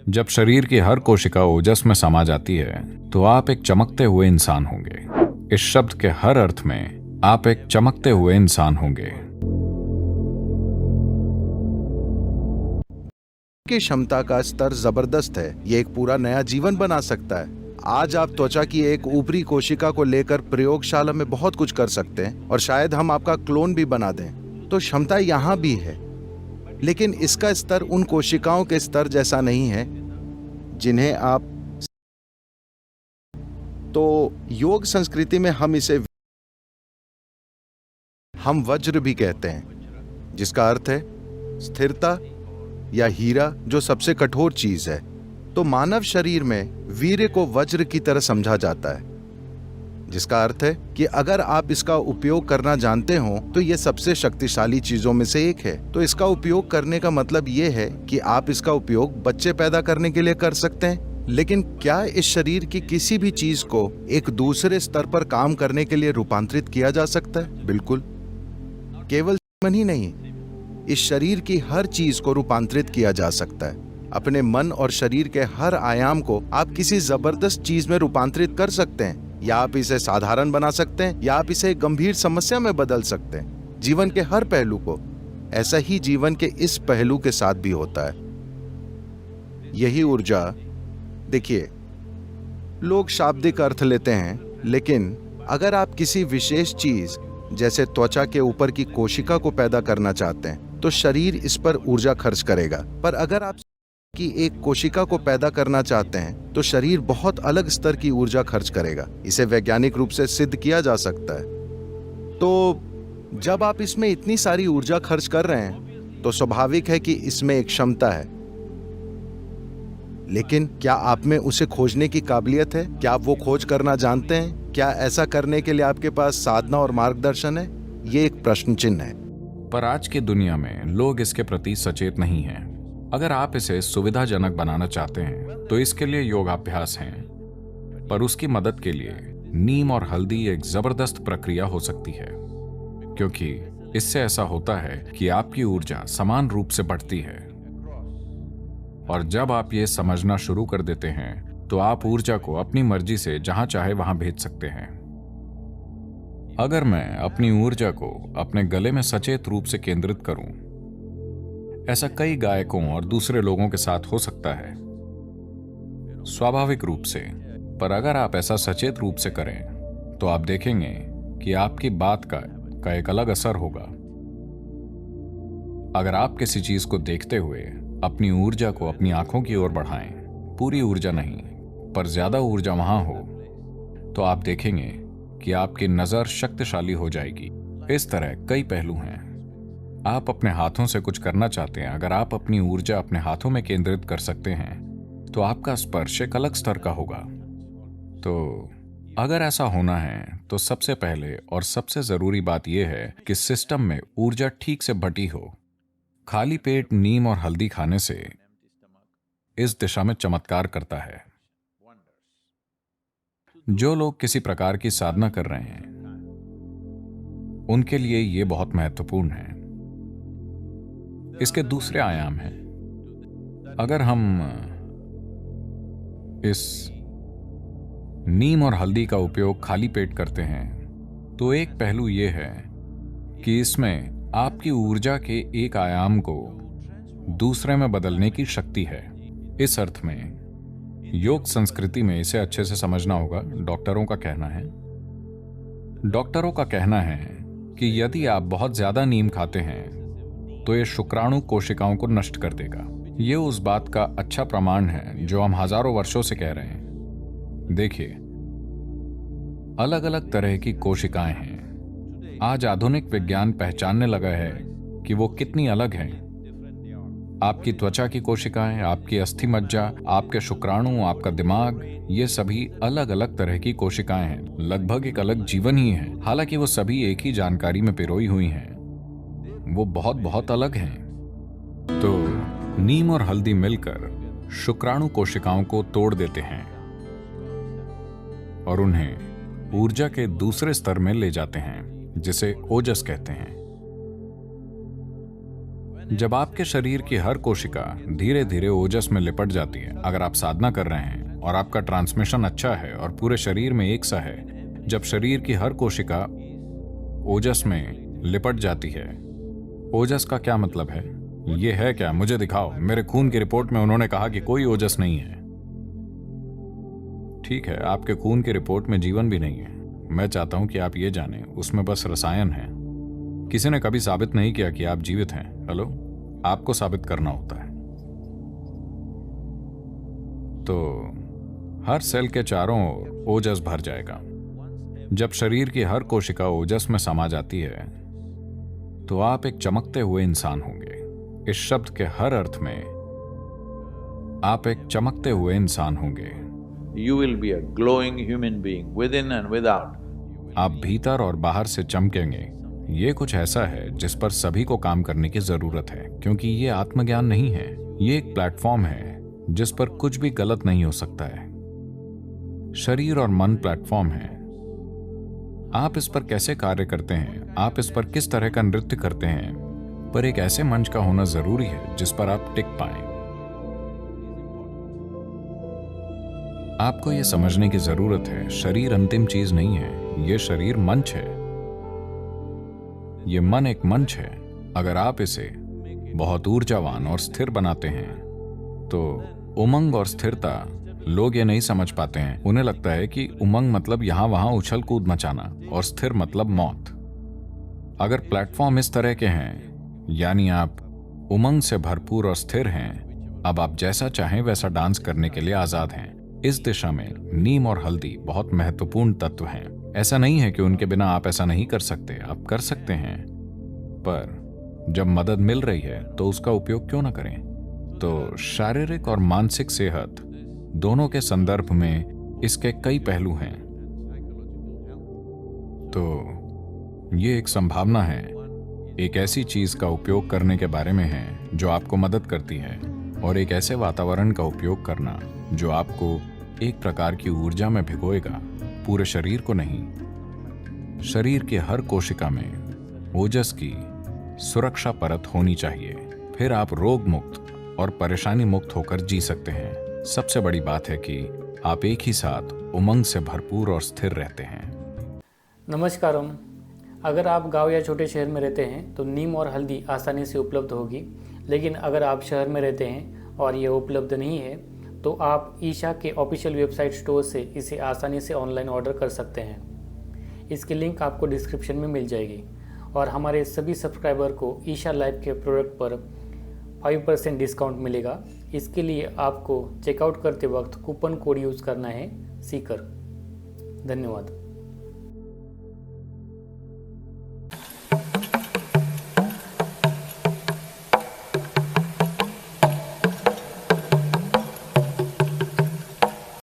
जब शरीर की हर कोशिका ओजस में समा जाती है तो आप एक चमकते हुए इंसान होंगे। इस शब्द के हर अर्थ में आप एक चमकते हुए इंसान होंगे। की क्षमता का स्तर जबरदस्त है। ये एक पूरा नया जीवन बना सकता है। आज आप त्वचा की एक ऊपरी कोशिका को लेकर प्रयोगशाला में बहुत कुछ कर सकते हैं और शायद हम आपका क्लोन भी बना दें। तो क्षमता यहाँ भी है, लेकिन इसका स्तर उन कोशिकाओं के स्तर जैसा नहीं है जिन्हें आप तो योग संस्कृति में हम वज्र भी कहते हैं, जिसका अर्थ है स्थिरता या हीरा, जो सबसे कठोर चीज है। तो मानव शरीर में वीर्य को वज्र की तरह समझा जाता है, जिसका अर्थ है कि अगर आप इसका उपयोग करना जानते हो तो यह सबसे शक्तिशाली चीजों में से एक है। तो इसका उपयोग करने का मतलब यह है कि आप इसका उपयोग बच्चे पैदा करने के लिए कर सकते हैं। लेकिन क्या इस शरीर की किसी भी चीज को एक दूसरे स्तर पर काम करने के लिए रूपांतरित किया जा सकता है? बिल्कुल। केवल मन ही नहीं, इस शरीर की हर चीज को रूपांतरित किया जा सकता है। अपने मन और शरीर के हर आयाम को आप किसी जबरदस्त चीज में रूपांतरित कर सकते हैं, या आप इसे साधारण बना सकते हैं, या आप इसे एक गंभीर समस्या में बदल सकते हैं। जीवन के हर पहलू को। ऐसा ही जीवन के इस पहलू के साथ भी होता है। यही ऊर्जा, देखिए, लोग शाब्दिक अर्थ लेते हैं, लेकिन अगर आप किसी विशेष चीज जैसे त्वचा के ऊपर की कोशिका को पैदा करना चाहते हैं तो शरीर इस पर ऊर्जा खर्च करेगा। पर अगर आप की एक कोशिका को पैदा करना चाहते हैं तो शरीर बहुत अलग स्तर की ऊर्जा खर्च करेगा। इसे वैज्ञानिक रूप से सिद्ध किया जा सकता है। तो जब आप इसमें इतनी सारी ऊर्जा खर्च कर रहे हैं तो स्वाभाविक है कि इसमें एक क्षमता है। लेकिन क्या आप में उसे खोजने की काबिलियत है? क्या आप वो खोज करना जानते हैं? क्या ऐसा करने के लिए आपके पास साधना और मार्गदर्शन है? ये एक प्रश्न चिन्ह है। पर आज की दुनिया में लोग इसके प्रति सचेत नहीं हैं। अगर आप इसे सुविधाजनक बनाना चाहते हैं तो इसके लिए योगाभ्यास हैं, पर उसकी मदद के लिए नीम और हल्दी एक जबरदस्त प्रक्रिया हो सकती है, क्योंकि इससे ऐसा होता है कि आपकी ऊर्जा समान रूप से बढ़ती है। और जब आप ये समझना शुरू कर देते हैं तो आप ऊर्जा को अपनी मर्जी से जहां चाहे वहां भेज सकते हैं। अगर मैं अपनी ऊर्जा को अपने गले में सचेत रूप से केंद्रित करूं, ऐसा कई गायकों और दूसरे लोगों के साथ हो सकता है, स्वाभाविक रूप से। पर अगर आप ऐसा सचेत रूप से करें तो आप देखेंगे कि आपकी बात का एक अलग असर होगा। अगर आप किसी चीज को देखते हुए अपनी ऊर्जा को अपनी आंखों की ओर बढ़ाएं, पूरी ऊर्जा नहीं पर ज्यादा ऊर्जा वहां हो, तो आप देखेंगे कि आपकी नजर शक्तिशाली हो जाएगी। इस तरह कई पहलू हैं। आप अपने हाथों से कुछ करना चाहते हैं। अगर आप अपनी ऊर्जा अपने हाथों में केंद्रित कर सकते हैं तो आपका स्पर्श एक अलग स्तर का होगा। तो अगर ऐसा होना है तो सबसे पहले और सबसे जरूरी बात यह है कि सिस्टम में ऊर्जा ठीक से बटी हो। खाली पेट नीम और हल्दी खाने से इस दिशा में चमत्कार करता है। जो लोग किसी प्रकार की साधना कर रहे हैं उनके लिए यह बहुत महत्वपूर्ण है। इसके दूसरे आयाम हैं। अगर हम इस नीम और हल्दी का उपयोग खाली पेट करते हैं तो एक पहलू यह है कि इसमें आपकी ऊर्जा के एक आयाम को दूसरे में बदलने की शक्ति है। इस अर्थ में योग संस्कृति में इसे अच्छे से समझना होगा। डॉक्टरों का कहना है कि यदि आप बहुत ज्यादा नीम खाते हैं तो ये शुक्राणु कोशिकाओं को नष्ट कर देगा। ये उस बात का अच्छा प्रमाण है जो हम हजारों वर्षों से कह रहे हैं। देखिए, अलग अलग तरह की कोशिकाएं हैं। आज आधुनिक विज्ञान पहचानने लगा है कि वो कितनी अलग हैं। आपकी त्वचा की कोशिकाएं, आपकी अस्थि मज्जा, आपके शुक्राणु, आपका दिमाग, ये सभी अलग अलग तरह की कोशिकाएं हैं। लगभग एक अलग जीवन ही है। हालांकि वो सभी एक ही जानकारी में पिरोई हुई हैं, वो बहुत बहुत अलग हैं। तो नीम और हल्दी मिलकर शुक्राणु कोशिकाओं को तोड़ देते हैं और उन्हें ऊर्जा के दूसरे स्तर में ले जाते हैं, जिसे ओजस कहते हैं। जब आपके शरीर की हर कोशिका धीरे धीरे ओजस में लिपट जाती है, अगर आप साधना कर रहे हैं और आपका ट्रांसमिशन अच्छा है और पूरे शरीर में एक सा है, जब शरीर की हर कोशिका ओजस में लिपट जाती है। ओजस का क्या मतलब है? ये है क्या? मुझे दिखाओ। मेरे खून की रिपोर्ट में उन्होंने कहा कि कोई ओजस नहीं है। ठीक है, आपके खून की रिपोर्ट में जीवन भी नहीं है। मैं चाहता हूं कि आप ये जानें, उसमें बस रसायन है। किसी ने कभी साबित नहीं किया कि आप जीवित हैं। हेलो, आपको साबित करना होता है। तो हर सेल के चारों ओर ओजस भर जाएगा। जब शरीर की हर कोशिका ओजस में समा जाती है तो आप एक चमकते हुए इंसान होंगे। इस शब्द के हर अर्थ में आप एक चमकते हुए इंसान होंगे। You will be a glowing human being within and without. आप भीतर और बाहर से चमकेंगे। ये कुछ ऐसा है जिस पर सभी को काम करने की जरूरत है, क्योंकि ये आत्मज्ञान नहीं है, ये एक प्लेटफॉर्म है जिस पर कुछ भी गलत नहीं हो सकता है। शरीर और मन प्लेटफॉर्म है। आप इस पर कैसे कार्य करते हैं, आप इस पर किस तरह का नृत्य करते हैं, पर एक ऐसे मंच का होना जरूरी है जिस पर आप टिक पाएं। आपको यह समझने की जरूरत है, शरीर अंतिम चीज नहीं है, यह शरीर मंच है। यह मन एक मंच है। अगर आप इसे बहुत ऊर्जावान और स्थिर बनाते हैं तो उमंग और स्थिरता, लोग ये नहीं समझ पाते हैं। उन्हें लगता है कि उमंग मतलब यहां वहां उछल कूद मचाना और स्थिर मतलब मौत। अगर प्लेटफॉर्म इस तरह के हैं, यानी आप उमंग से भरपूर और स्थिर हैं, अब आप जैसा चाहें वैसा डांस करने के लिए आजाद हैं। इस दिशा में नीम और हल्दी बहुत महत्वपूर्ण तत्व हैं। ऐसा नहीं है कि उनके बिना आप ऐसा नहीं कर सकते, आप कर सकते हैं, पर जब मदद मिल रही है तो उसका उपयोग क्यों ना करें। तो शारीरिक और मानसिक सेहत दोनों के संदर्भ में इसके कई पहलू हैं। तो ये एक संभावना है, एक ऐसी चीज का उपयोग करने के बारे में है जो आपको मदद करती है, और एक ऐसे वातावरण का उपयोग करना जो आपको एक प्रकार की ऊर्जा में भिगोएगा, पूरे शरीर को नहीं। शरीर की हर कोशिका में ओजस की सुरक्षा परत होनी चाहिए, फिर आप रोग मुक्त और परेशानी मुक्त होकर जी सकते हैं। सबसे बड़ी बात है कि आप एक ही साथ उमंग से भरपूर और स्थिर रहते हैं। नमस्कारम। अगर आप गांव या छोटे शहर में रहते हैं तो नीम और हल्दी आसानी से उपलब्ध होगी, लेकिन अगर आप शहर में रहते हैं और ये उपलब्ध नहीं है तो आप ईशा के ऑफिशियल वेबसाइट स्टोर से इसे आसानी से ऑनलाइन ऑर्डर कर सकते हैं। इसकी लिंक आपको डिस्क्रिप्शन में मिल जाएगी। और हमारे सभी सब्सक्राइबर को ईशा लाइफ के प्रोडक्ट पर 5% डिस्काउंट मिलेगा। इसके लिए आपको चेकआउट करते वक्त कूपन कोड यूज़ करना है, सीकर। धन्यवाद।